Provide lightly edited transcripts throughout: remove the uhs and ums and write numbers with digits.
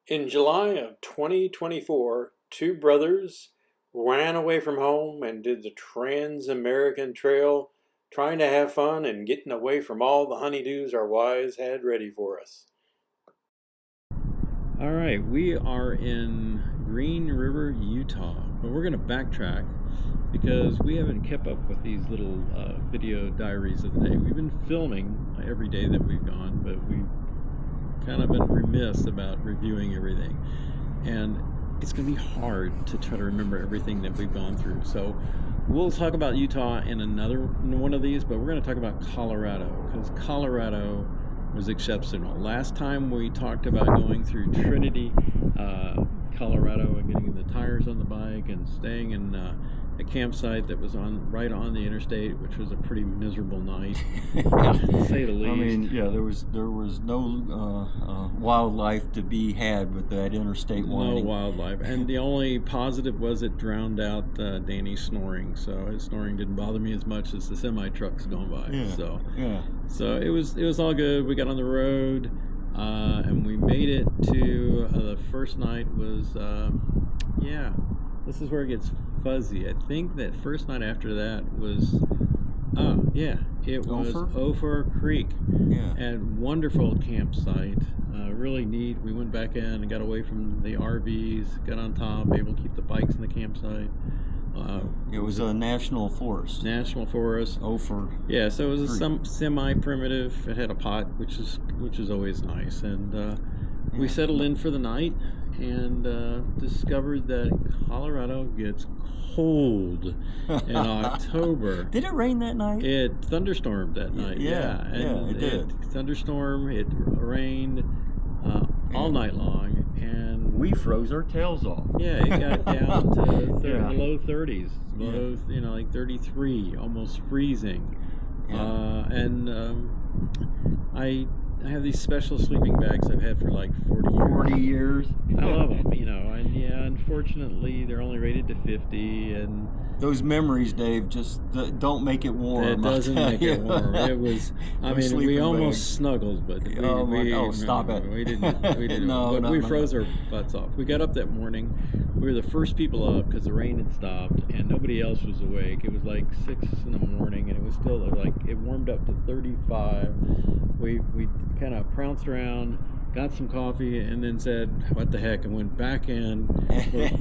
In July of 2024, two brothers ran away from home and did the TransAmerican Trail, trying to have fun and getting away from all the honeydews our wives had ready for us. All right, we are in Green River, Utah, but we're going to backtrack because we haven't kept up with these little video diaries of the day. We've been filming every day that we've gone, but we've kind of been remiss about reviewing everything. And it's going to be hard to try to remember everything that we've gone through. So we'll talk about Utah in another one of these, but we're going to talk about Colorado because Colorado was exceptional. Last time we talked about going through Trinity, Colorado, and getting the tires on the bike and staying in a campsite that was right on the interstate, which was a pretty miserable night, to say the least. I mean, yeah, there was no wildlife to be had with that interstate winding. No wildlife, and the only positive was it drowned out Danny's snoring. So his snoring didn't bother me as much as the semi trucks going by. Yeah. So it was all good. We got on the road, and we made it to the first night was This is where it gets fuzzy. I think that first night after that was it was Ophir Creek. Yeah. And wonderful campsite. Really neat. We went back in and got away from the RVs, got on top, able to keep the bikes in the campsite. It was a national forest. National forest. Ophir. Yeah, so it was some semi-primitive. It had a pot, which is always nice. And we settled in for the night and discovered that Colorado gets cold in October. Did it rain that night? It thunderstormed that night. It did. Thunderstorm. It rained all night long, and we froze our tails off. Yeah, it got down to the low 30s, like 33, almost freezing. Yeah. I have these special sleeping bags I've had for like 40 years. I love them, and unfortunately they're only rated to 50, and those memories, Dave, just don't make it warm. It doesn't make it warm. It was, we almost snuggled, but stop it. We didn't. No, we froze our butts off. We got up that morning. We were the first people up because the rain had stopped and nobody else was awake. It was like 6 in the morning, and it was still it warmed up to 35. We kind of pounced around, got some coffee, and then said, "What the heck?" and went back in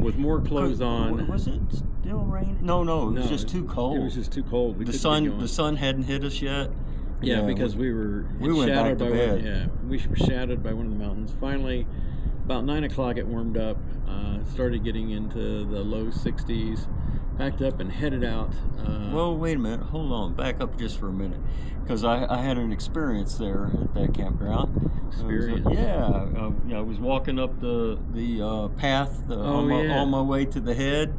with more clothes on. Was it still raining? No, it was just too cold. It was just too cold. The sun hadn't hit us yet. Yeah, because we went back to bed. We were shadowed by one of the mountains. Finally, about 9 o'clock, it warmed up. Started getting into the low 60s. Packed up and headed out. Well, wait a minute. Hold on. Back up just for a minute, because I had an experience there at that campground. Experience? I was walking up the path on my way to the head,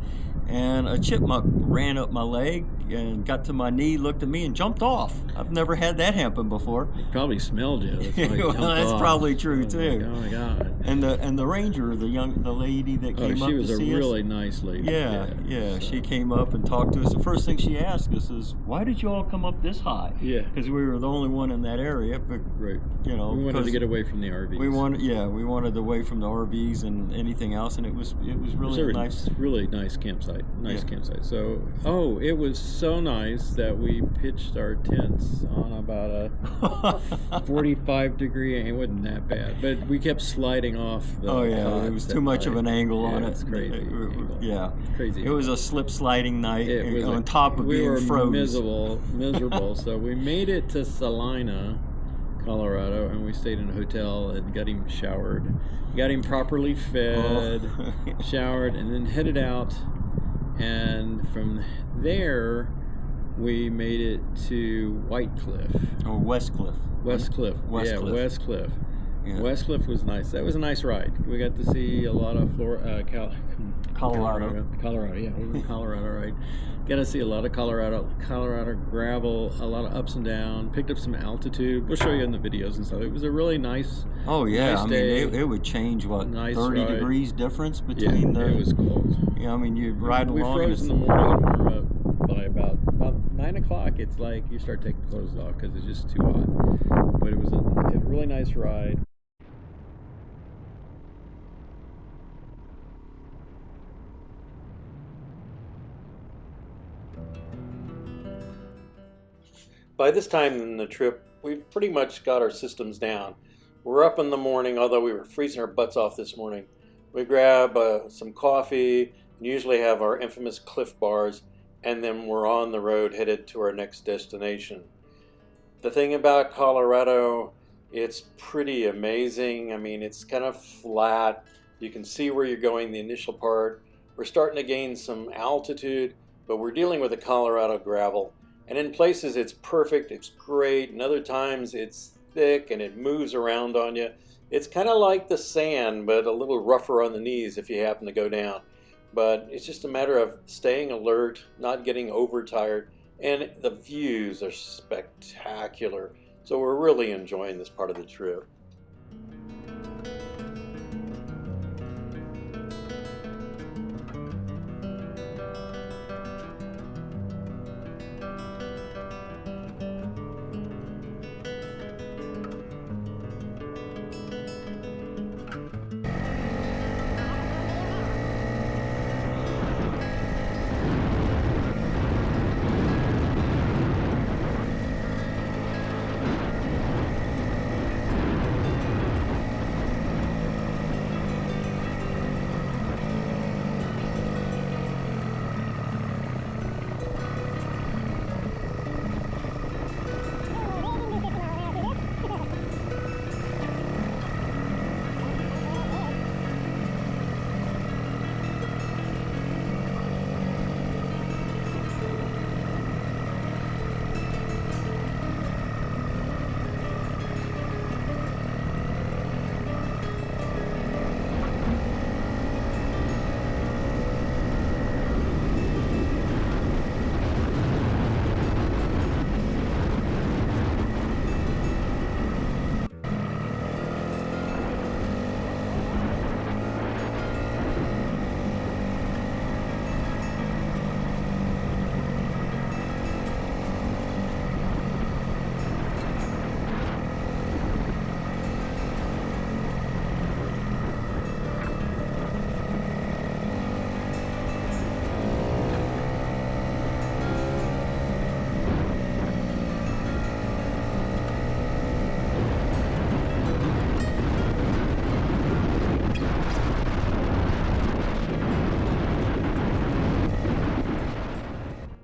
and a chipmunk ran up my leg and got to my knee, looked at me, and jumped off. I've never had that happen before. It probably smelled you. That's probably true too. Oh my God! And the ranger, the lady that came up to see us. She was a really nice lady. Yeah. She came up and talked to us. The first thing she asked us is, "Why did you all come up this high?" Yeah. Because we were the only one in that area. But right. We wanted to get away from the RVs. We wanted away from the RVs and anything else, and it was really nice. Really nice campsite. Campsite. So, it was so nice that we pitched our tents on about a 45 degree. It wasn't that bad, but we kept sliding off the it was too much of an angle on it. It's crazy. Crazy. It was a slip sliding night on top of being frozen. Miserable. So we made it to Salina, Colorado, and we stayed in a hotel and got him showered, got him properly fed, showered, and then headed out. And from there, we made it to White Cliff. Or West Cliff. West Cliff. Yeah. West Cliff was nice. That was a nice ride. We got to see a lot of Colorado. Yeah, we were in Colorado, right? Got to see a lot of Colorado gravel, a lot of ups and downs. Picked up some altitude. We'll show you in the videos and stuff. It was a really nice. Nice day. It would change 30 degrees difference between it was cold. Yeah, you ride along. We froze in the morning and warm up by about 9 o'clock. It's like you start taking clothes off because it's just too hot. But it was a really nice ride. By this time in the trip, we've pretty much got our systems down. We're up in the morning, although we were freezing our butts off this morning. We grab some coffee, and usually have our infamous Cliff Bars, and then we're on the road headed to our next destination. The thing about Colorado, it's pretty amazing. I mean, it's kind of flat. You can see where you're going the initial part. We're starting to gain some altitude, but we're dealing with the Colorado gravel. And in places it's perfect, it's great, and other times it's thick and it moves around on you. It's kind of like the sand, but a little rougher on the knees if you happen to go down. But it's just a matter of staying alert, not getting overtired, and the views are spectacular. So we're really enjoying this part of the trip.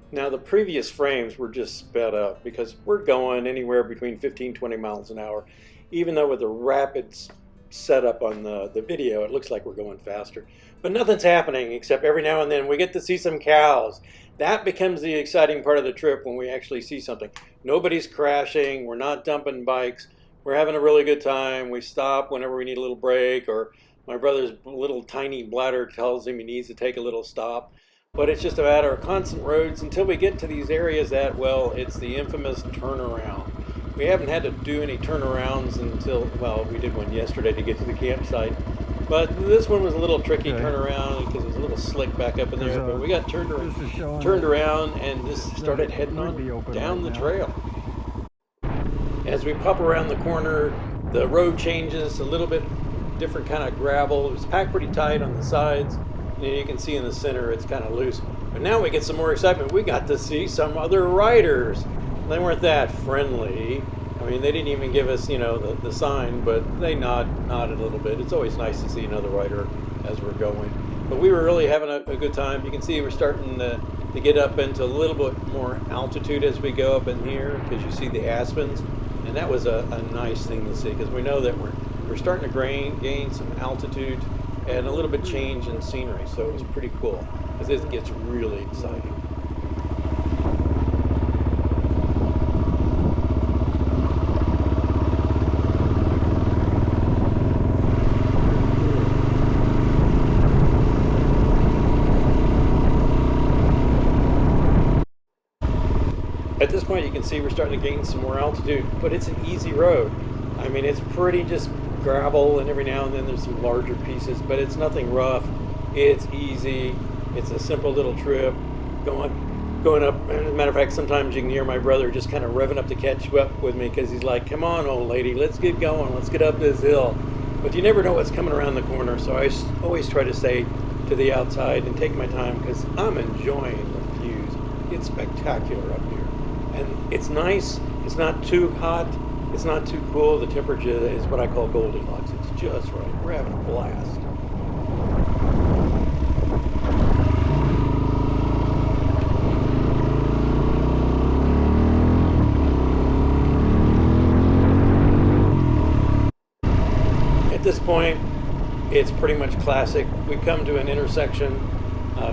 Now the previous frames were just sped up because we're going anywhere between 15-20 miles an hour. Even though with the rapid setup on the video, it looks like we're going faster. But nothing's happening except every now and then we get to see some cows. That becomes the exciting part of the trip when we actually see something. Nobody's crashing, we're not dumping bikes, we're having a really good time. We stop whenever we need a little break, or my brother's little tiny bladder tells him he needs to take a little stop. But it's just a matter of constant roads until we get to these areas that, well, it's the infamous turnaround. We haven't had to do any turnarounds until, well, we did one yesterday to get to the campsite. But this one was a little tricky turnaround because it was a little slick back up in there. But we got turned around and just started heading on down the trail. As we pop around the corner, the road changes a little bit, different kind of gravel. It was packed pretty tight on the sides. And you can see in the center it's kind of loose. But now we get some more excitement. We got to see some other riders. They weren't that friendly. I mean, they didn't even give us, you know, the sign, but they nodded a little bit. It's always nice to see another rider as we're going. But we were really having a good time. You can see we're starting to get up into a little bit more altitude as we go up in here, because you see the aspens. And that was a nice thing to see, because we know that we're starting to gain some altitude and a little bit change in scenery, so it was pretty cool because it gets really exciting. At this point you can see we're starting to gain some more altitude, but it's an easy road. I mean, it's pretty just gravel, and every now and then there's some larger pieces, but it's nothing rough. It's easy. It's a simple little trip going up. As a matter of fact, sometimes you can hear my brother just kind of revving up to catch up with me because he's like, come on, old lady, let's get going, let's get up this hill. But you never know what's coming around the corner, so I always try to stay to the outside and take my time because I'm enjoying the views. It's spectacular up here. And it's nice. It's not too hot. It's not too cool. The temperature is what I call Goldilocks. It's just right. We're having a blast. At this point, it's pretty much classic. We come to an intersection.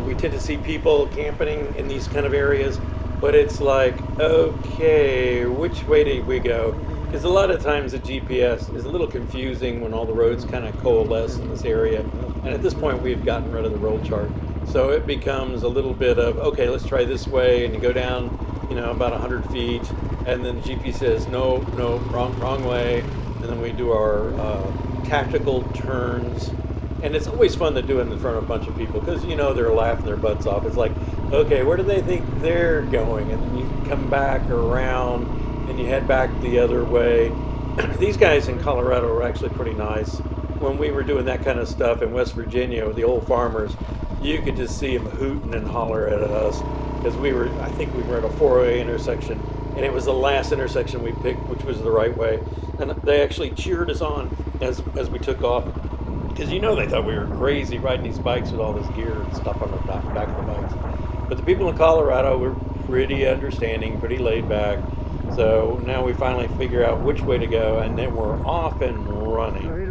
We tend to see people camping in these kind of areas, but it's like, okay, which way do we go? Because a lot of times the GPS is a little confusing when all the roads kind of coalesce in this area. And at this point, we've gotten rid of the roll chart. So it becomes a little bit of, okay, let's try this way, and you go down, about 100 feet, and then the GPS says, no, wrong way. And then we do our tactical turns, and it's always fun to do it in front of a bunch of people because they're laughing their butts off. It's like, okay, where do they think they're going? And then you come back around and you head back the other way. These guys in Colorado are actually pretty nice. When we were doing that kind of stuff in West Virginia with the old farmers, you could just see them hooting and holler at us because I think we were at a 4-way intersection, and it was the last intersection we picked, which was the right way. And they actually cheered us on as we took off, because they thought we were crazy riding these bikes with all this gear and stuff on the back of the bikes. But the people in Colorado were pretty understanding, pretty laid back. So now we finally figure out which way to go, and then we're off and running.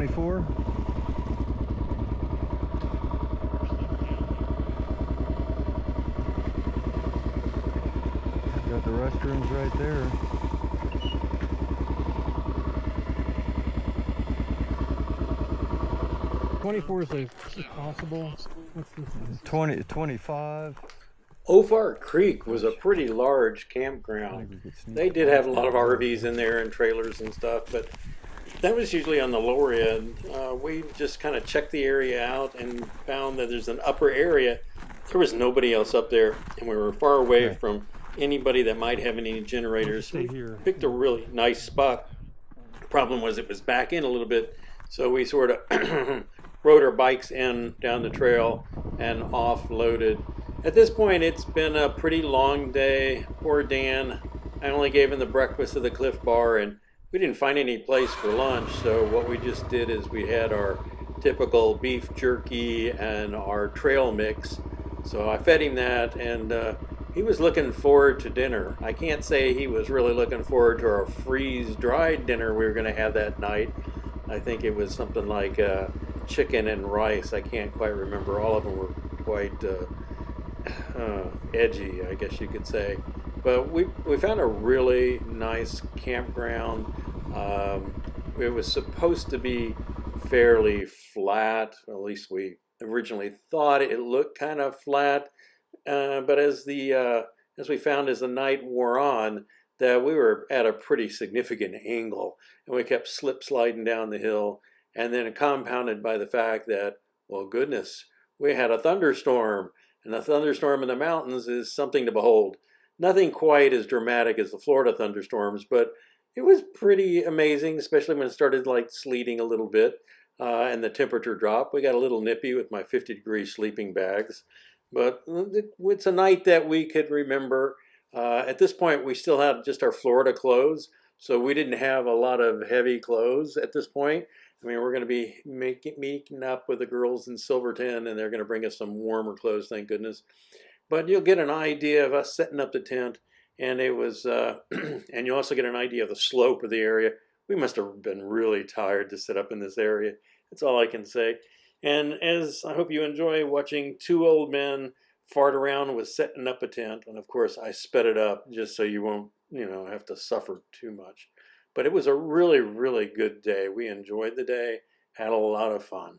2024. Got the restrooms right there. '24 is possible. What's this? 25. Ophir Creek was a pretty large campground. They did have a lot of RVs in there and trailers and stuff, but that was usually on the lower end. We just kind of checked the area out and found that there's an upper area. There was nobody else up there, and we were far away from anybody that might have any generators. We picked a really nice spot. The problem was it was back in a little bit, so we sort of rode our bikes in down the trail and offloaded. At this point, it's been a pretty long day. Poor Dan. I only gave him the breakfast at the Cliff Bar, and we didn't find any place for lunch, so what we just did is we had our typical beef jerky and our trail mix. So I fed him that, and he was looking forward to dinner. I can't say he was really looking forward to our freeze-dried dinner we were going to have that night. I think it was something like chicken and rice. I can't quite remember. All of them were quite edgy, I guess you could say. But we found a really nice campground. It was supposed to be fairly flat. At least we originally thought it looked kind of flat. But as we found as the night wore on, that we were at a pretty significant angle, and we kept slip sliding down the hill. And then compounded by the fact that, well, goodness, we had a thunderstorm, and a thunderstorm in the mountains is something to behold. Nothing quite as dramatic as the Florida thunderstorms, but it was pretty amazing, especially when it started like sleeting a little bit and the temperature dropped. We got a little nippy with my 50-degree sleeping bags, but it's a night that we could remember. At this point, we still had just our Florida clothes, so we didn't have a lot of heavy clothes at this point. I mean, we're going to be meeting up with the girls in Silverton, and they're going to bring us some warmer clothes, thank goodness. But you'll get an idea of us setting up the tent, and it was, and you also get an idea of the slope of the area. We must have been really tired to set up in this area. That's all I can say. And as I hope you enjoy watching two old men fart around with setting up a tent, and of course I sped it up just so you won't, have to suffer too much. But it was a really, really good day. We enjoyed the day, had a lot of fun.